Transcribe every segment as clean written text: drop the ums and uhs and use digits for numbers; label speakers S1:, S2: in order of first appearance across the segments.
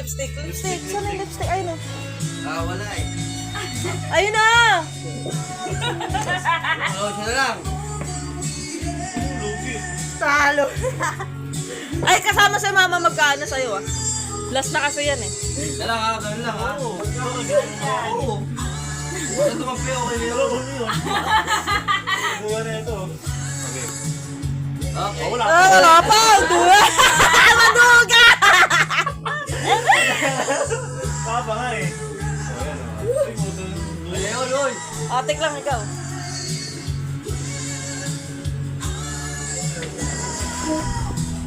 S1: lipstick. Lipstick. Saan yung lipstick? Ayun o.
S2: Wala eh.
S1: Ayun na!
S2: Siya na lang.
S1: Talo. Ay, kasama si mama magkano sa'yo ah. Last na kasi yan eh.
S2: Ganun lang ha. Oo. Ito tumampi ako kayo.
S3: Buwa na ito.
S2: Okay.
S3: Wala.
S1: Wala pa! Duwa! Maduga!
S3: Kaba nga eh.
S2: Uy.
S1: Atik lang ikaw.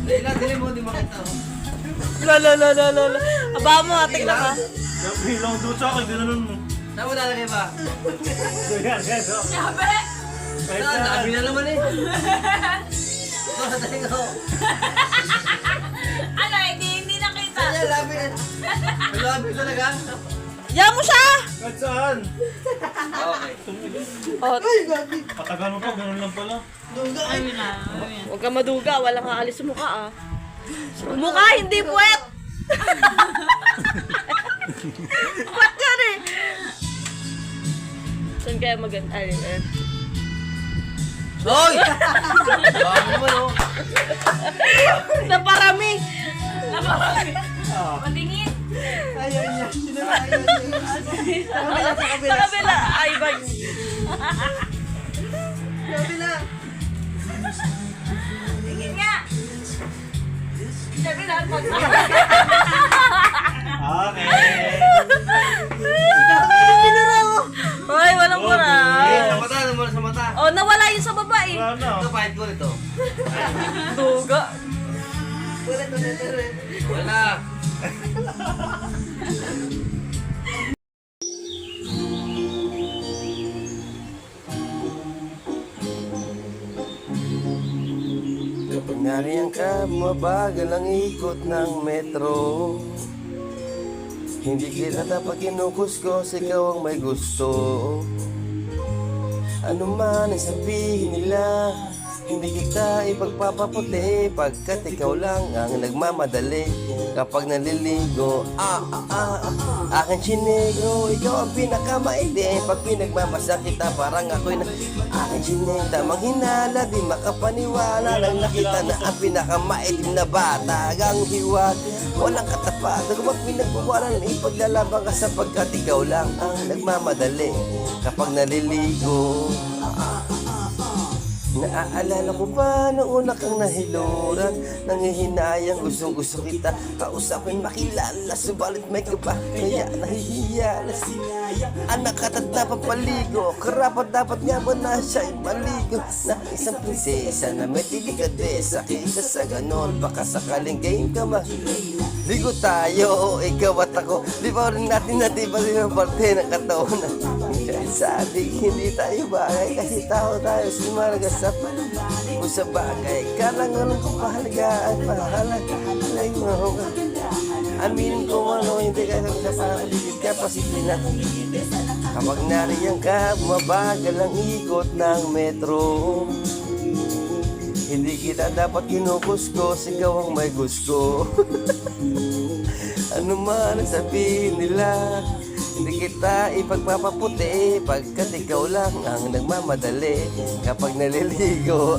S2: Dili mo, di makita ako.
S1: Lala. Aba mo, atik lang ha.
S3: Sabi lang doon sa akin, ginanon mo.
S2: Saan mo lalagay ba?
S3: So yan.
S4: Sabi!
S2: Dami na naman eh. Ito, sa taling ako.
S4: Ano, hindi nakita.
S2: Saan labi na? May labi talaga?
S1: Ya mo siya!
S3: Kahit saan?
S2: Okay.
S1: Oh,
S3: Patagal mo pa, ganun lang pala.
S4: Ayun na.
S1: huwag ka maduga, walang aalis sa mukha ah. Mukha, hindi puwet! Puwet yan eh! Saan kaya maganda? Ay.
S2: Hoy! Dami naman oh.
S1: Naparami!
S4: Patingin.
S1: Sa kabila! Ay, bag!
S4: Tingin nga. Sabi na, pag...
S3: Okay.
S1: Hoy, walang mura!
S2: Sa mata, naman sa mata.
S1: Oh, nawala yun sa baba eh!
S3: Wala na.
S2: Ito, pahit ko nito.
S1: Duga!
S2: Wala.
S5: Kapag nariyan ka, mabagal ang ikot ng metro. Hindi kita dapat kinukuskos, ikaw ang may gusto. Ano man ang sabihin nila, hindi kita ipagpapaputi, pagkat ikaw lang ang nagmamadali. Kapag naliligo, aking chinegro, ikaw ang pinakamaiti. Pag pinagmamasa kita, parang ako'y aking chineg, tamang hinala, di makapaniwala. Nang nakita na ang pinakamaitim na bata, ang hiwag, walang katapat. Kapag pinagbawalan, ipaglalaban ka sapagkat ikaw lang ang nagmamadali. Kapag naliligo, naaalala ko ba noong una kang nahiluran? Nangihinayang gustong gusto kita kausapin, makilala, subalit may kaba, kaya nahihiya na anak at napapaligo. Karapat dapat nga ba na siya'y maligo na isang prinsesa na may delikadesa. Kaysa sa ganon, baka sakaling game ka ligo tayo, ikaw at ako. Di ba rin natin ba rin ang parte ng katawan na sabi hindi tayo bagay kasi tao tayo simaragasap kung sa bagay kalangan ng kapahalagaan mahalagalay mo ka aminin ko ano hindi ka sa pakaligid ka pasimple na kapag nariyan ka mabagal ang ikot ng metro. Hindi kita dapat kinukuskos, ikaw ang may gusto. Ano man ang sabihin nila, hindi kita ipagpapaputi, pagkat ikaw lang ang nagmamadali. Kapag naliligo,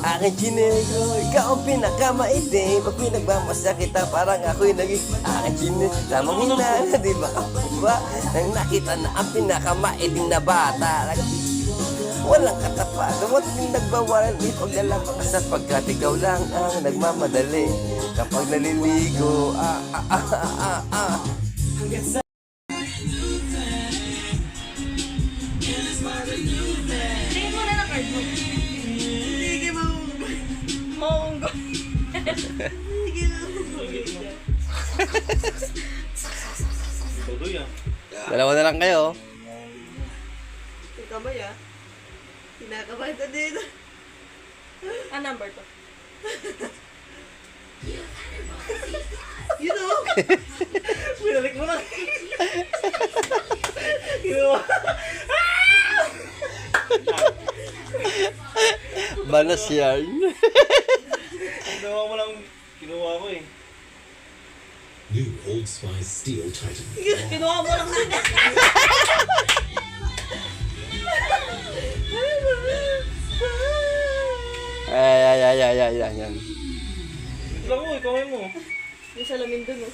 S5: aking chinego, ikaw ang pinakamaiti. Pag pinagmamasa kita, parang ako'y naging aking chineg. Tamang hinala, di ba? Diba? Nang nakita na ang pinakamaiting na bata, walang katapat, dapat din nagbawalan, ipaglalaban ka sapagkat ikaw lang ang nagmamadali. Kapag naliligo,
S4: Tingin mo na ng card mo.
S1: Sige, maunggo.
S3: Tuloy ah.
S5: dalawa na lang kayo.
S1: Ikaw ba ya? Kinakabahan ka dito. Ang number to? You know?
S3: Pinalik mo lang. Ginawa.
S5: Banas yarn.
S3: Ginawa mo lang, kinuha ko eh.
S6: New Old Spice Steel Titan.
S1: Kinuha mo lang din.
S5: Ay.
S3: Lang mo, kamay mo.
S1: Yung salamin dun, oh.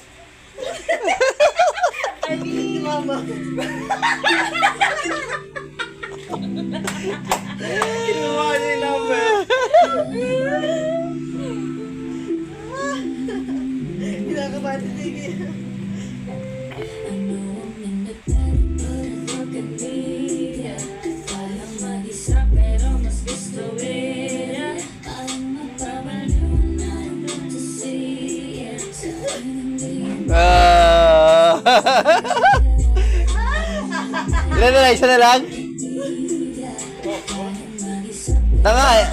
S3: Kinuha niya yung number.
S5: Ah. Ilan na lang? Isa na lang? Tanga eh.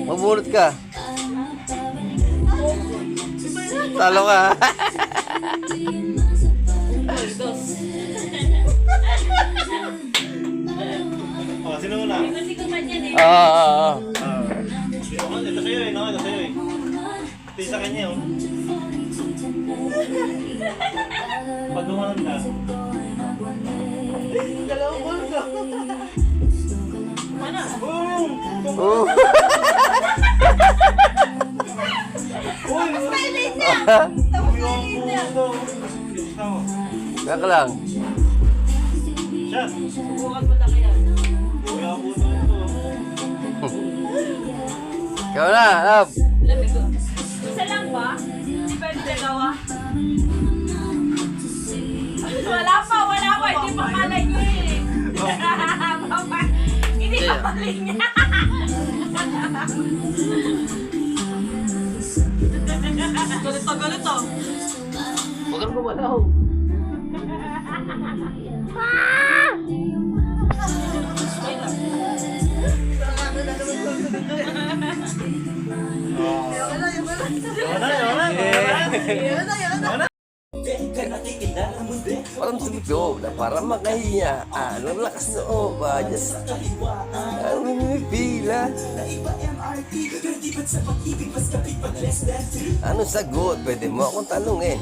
S5: Mabunot ka. Talo ka.
S3: Oh, sino muna?
S4: Kasi kuman yan eh.
S5: Ah.
S3: Ito sa'yo eh, no? Ito sa'yo eh. Ito yung sa kanya, oh. Pag dumanan ka. Boom!
S5: Oh.
S4: Silent na! Tapos silent na!
S5: Kaka lang.
S3: Shot!
S4: Subukan mo na kaya.
S3: Kuya po ito.
S5: Ikaw na, love.
S4: Lamig ko. Isa lang ba? Hindi pwede dalawa? Wala pa. Hindi pa malay nyo eh. Hindi pa malay niya. Galit oh.
S5: Huwag kang gumalaw. Parang tumito na para makahiya. Ang lakas noo ba? Diyos ang pila. Ano sagot? Pwede mo akong tanungin.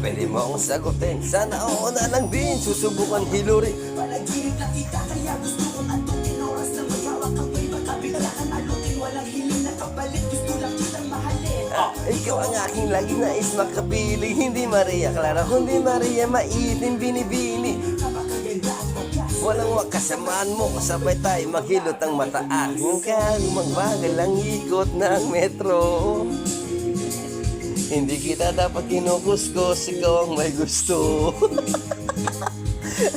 S5: Pwede mo akong sagutin. Sana oo na lang din. Susubukan hilurin. Ikaw ang aking lagi nais makapiling. Hindi Maria Clara, kundi Maria maitim binibini. Walang makasamaan mo, kasabay tayo maghilot ang mata. Aking kalumang bagal ang ikot ng metro. Hindi kita dapat kinukuskus, ikaw ang may gusto.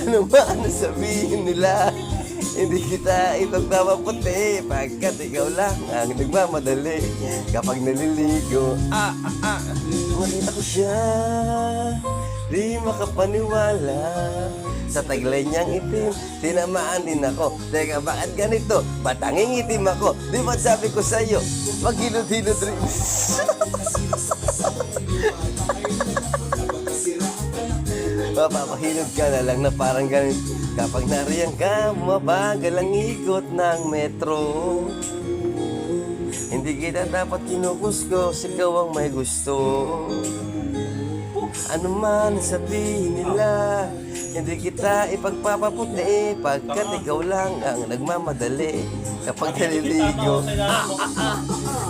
S5: Ano ba ang sabihin nila? Hindi kita ipagpapaputi pagkat ikaw lang ang nagmamadali kapag naliligo. Nakita ko siya, di makapaniwala. Sa taglay niyang itim, tinamaan din ako. Teka, bakit ganito? Batanging itim ako. Di ba't sabi ko sa'yo, maghilod-hilod rin. Mapapahilod ka na lang na parang ganito. Kapag nariyan ka, mabagal ang ikot ng metro. Hindi kita dapat kinukuskus, ikaw ang may gusto. Ano man sabihin nila, hindi kita ipagpapaputi pagkat ikaw lang ang nagmamadali kapag naliligo.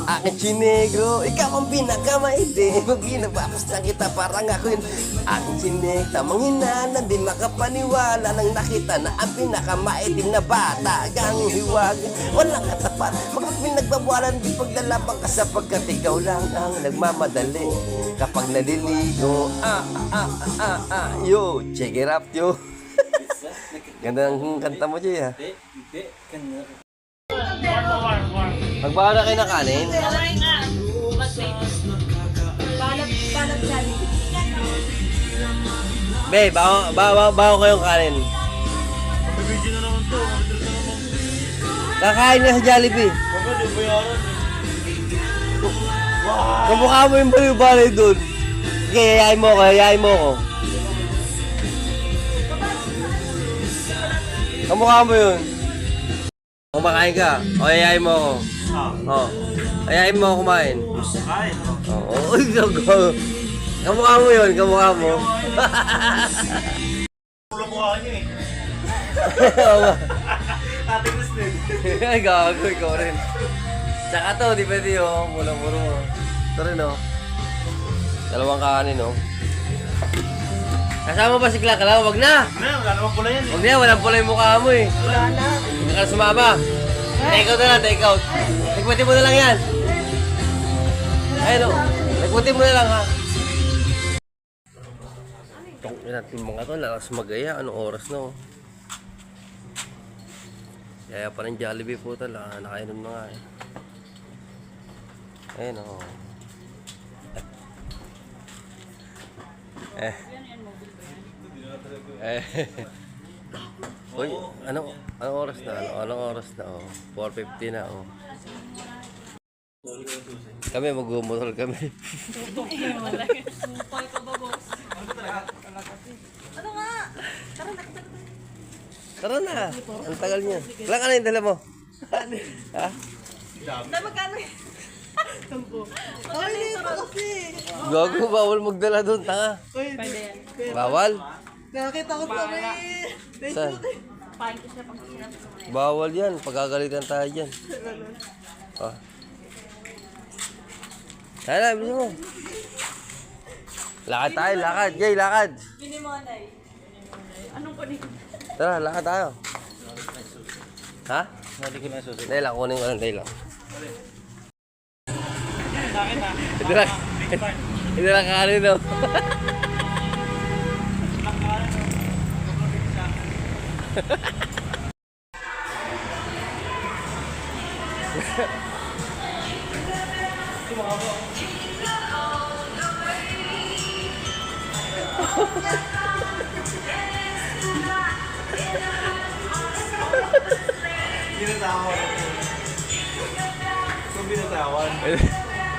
S5: Aking chinegro, ikaw ang pinakamaitim. Pag ginabapos na kita parang ako yun. Aking chinek, tamang hinana, di makapaniwala nang nakita na ang pinakamaitim na bata. Gang hiwag, walang katapat. Kapag pinagbabawalan, di paglalabang ka sapagkat ikaw lang ang nagmamadali kapag naliligo. Yo, check it up, yo. Ganda ng kanta mo, Jay, ha? Magbawa na kayo ng kanin?
S4: Kamay nga. Balat dyan.
S5: Be, bawa kayong kanin.
S3: Video na naman to.
S5: Kakain na sa Jollibee.
S3: Bakit yung bayaran eh?
S5: Kamukha mo yung baliw-balay doon. Okay, yayain mo ko. Kamukha mo yun. Kumakain ka. O, yayain mo ako. O, yayain mo ako kumain.
S3: Kain.
S5: Oo, Kamukha mo yun, kamukha mo.
S3: Pulo mukha niyo eh.
S5: Oo nga.
S3: Ating din.
S5: Ay, gago, ikaw rin. Tsaka to, di pwede yun. Mula-muro mo. Ito rin, oh. Dalawang kanin, oh. Kasama ba si Klakla? Wag na!
S3: Wala namang pula yan eh.
S5: Wag na, walang pula yung mukha mo, eh.
S1: Wala na.
S5: Hindi ka na sumama. Take out na lang, take out. Nagputi mo na lang yan. Ayun, oh. Nagputi mo na lang, ha. Itong natin mga to, lakas magaya. Anong oras na, oh. Kaya pa ng Jollibee po talaga. Nakainom na nga, eh. Ayun, oh. Uy, anong oras na? Anong oras na? Oh, 4:50 na, oh. Kami mag-umutol kami.
S4: Sumukay ka ba, boss?
S1: Ano nga?
S5: Tara na. Ang tagal niya. Wala ka na yung dala mo. Ha?
S1: Dahil magkano eh? Ay, kasi.
S5: Gago, bawal magdala doon, tanga.
S4: Pwede yan.
S5: Bawal?
S1: Nakakita ko sa may...
S5: Saan?
S4: Pahin ko siya pag sinabi sa mga.
S5: Bawal yan. Pagkagalitan tayo dyan. Ah. Tara, bilis mo. Lakad tayo, lakad. Jay, lakad.
S4: Pinimonay. Anong kunin?
S5: Tara, lakad tayo. Ha?
S3: Hindi ko na susi.
S5: Dahil lang, kunin ko lang, dahil lang.
S3: Sa akin na.
S5: Hindi lang kanin, no?
S3: Binatawan. Kung binatawan.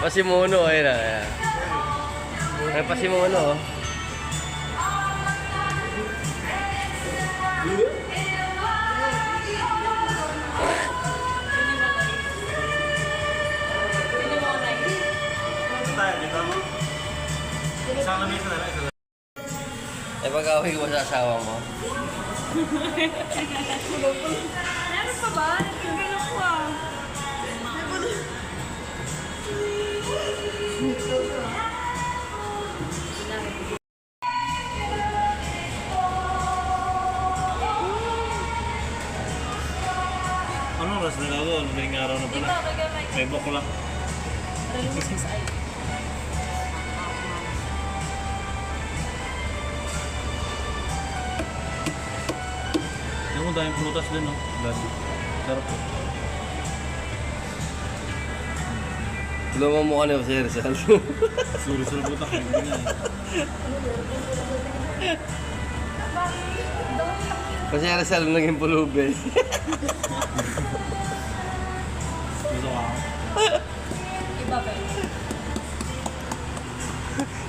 S5: Pasimuno, ayun na. Ay, pasimuno, oh.
S4: Pinimonay.
S3: Ito tayo dito. Isang lamisa na lang. Isa lang.
S5: Eh, pag-away ko sa asawa mo.
S4: Meron pa ba? Nagkagano ko ah.
S3: Anong oras na gago? Madaling araw na pala.
S4: Dito, kagamay.
S3: May bako lang.
S4: Release ay.
S3: Yung mo daming prutas din, no? Lagi. Sarap po.
S5: Tulungan mo ka na si Rizal.
S3: Suri-suri butak. Hindi nga eh.
S5: Kasi Rizal naging pulubi.
S3: Gusto ko ako.
S4: Iba ba yun?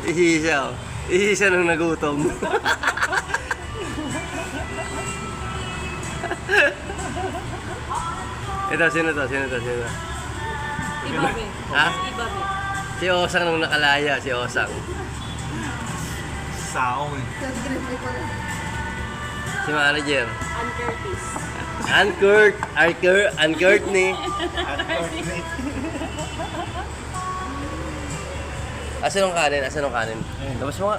S5: Ihi siya, oh. Ihi siya nung nagutom. Ito, sino to? Sino to? Sino to?
S4: Iba ba?
S5: Ha?
S4: Iba ba?
S5: Si Osang nung nakalaya, si Osang.
S3: Saong eh.
S5: Si manager.
S4: Ann Curtis.
S5: Ann Courtney. Asan ang kanin? Asan ang kanin? Labas mo nga.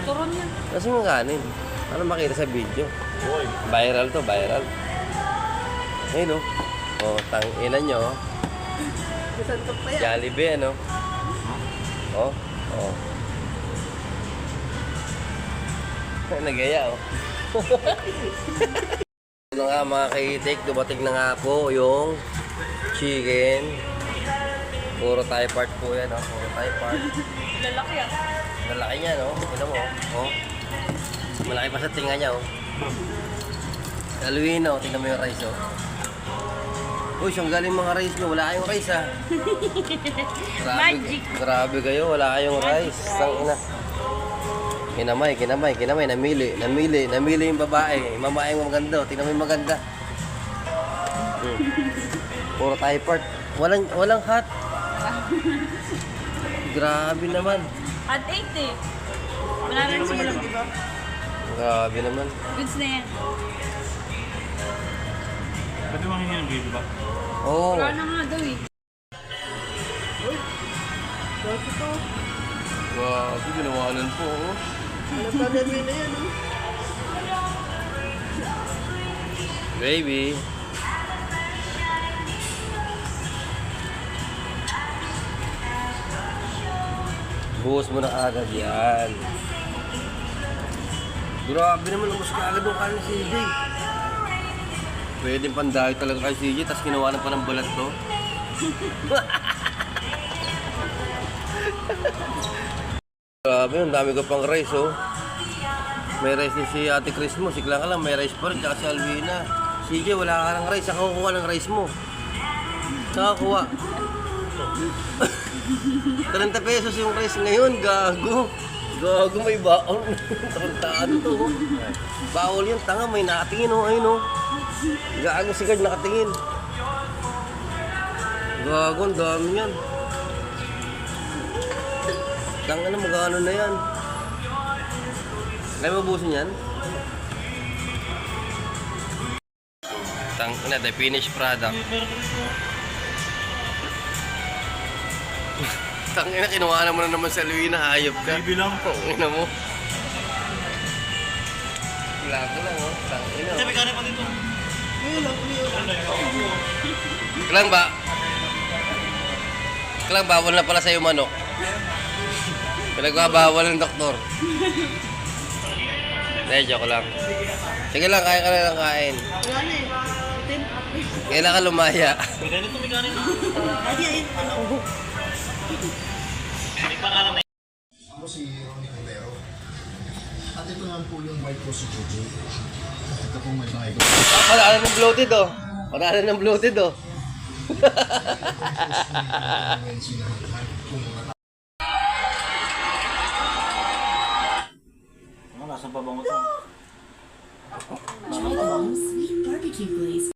S4: Turon yan.
S5: Labas mo ang kanin. Para makita sa video.
S3: Uy.
S5: Viral to, viral. Ayun, oh. Oh, tang-ina nyo. Oh.
S1: Santok pa yan.
S5: Jollibee, ano? Oh, oh. Nagaya, oh. Ano nga mga kaitik, dumating na nga po yung chicken. Puro Thai part po yan, oh. Puro Thai part.
S4: Lalaki ah.
S5: Lalaki niya, no? Tignan mo, oh. Malaki pa sa tinga niya, oh. Halloween, oh. Tignan mo yung rice, oh. Uy, siyang galing mga rice nyo. Wala kayong rice, ah.
S4: Magic.
S5: Grabe kayo, wala kayong rice. Tangina. Kinamay. Namili yung babae. Yung babae yung maganda, oh. Tignan mo yung maganda. Puro Thai part. Walang hot. Grabe naman.
S4: At 8 eh. Wala na rin siguro.
S5: Grabe naman.
S4: Goods na yan.
S3: Pwede mangingin ng baby ba?
S5: Oo.
S4: Wala na nga daw eh.
S5: Grabe, ginawanan po. Oh. Baby. Buhos mo na agad yan. Grabe naman, umus ka agad ng kanin si CJ. Pwede pandayo talaga kay CJ, tapos ginawanan pa ng balat to. Grabe, ang dami ko pang rice, oh. May rice din si Ate Chris mo, sigla ka lang, may rice pa rin, tsaka si Alvina. CJ, wala ka ng rice, saan ka kukuha ng rice mo? Saan ka kuha? 30 pesos yung rice ngayon, gago. Gago, may baon. Taruntaan to, oh. Bawal yun, tanga, may nakatingin, oh, ayun, oh. Gago si Gard nakatingin. Gago, ang dami yan. Tanga na, magkano na yan. Kaya mabusin yan? Tanga na, the finished product. Tanga na, kinuha mo na naman sa Luina, hayop ka.
S3: Baby lang po.
S5: Tanga mo. Wala ko lang, oh. Tanga na.
S3: Sabi ka na pa dito.
S5: Kailang ba? Kailang bawal na pala sa'yo manok. Pinagbabawal ng doktor. Hindi, joke lang. Sige lang, kain ka na lang kain. Kailan ka lumaya?
S3: Pwede nito may kanin.
S7: Ako si Ronnie Cordero. At ito naman po yung White Rose Jojo. Ito pong may bahay ko.
S5: Wala ng bloated, oh. Wala ng bloated, oh.
S3: Ano, nasa babango to?
S8: Try the long, sweet barbecue glaze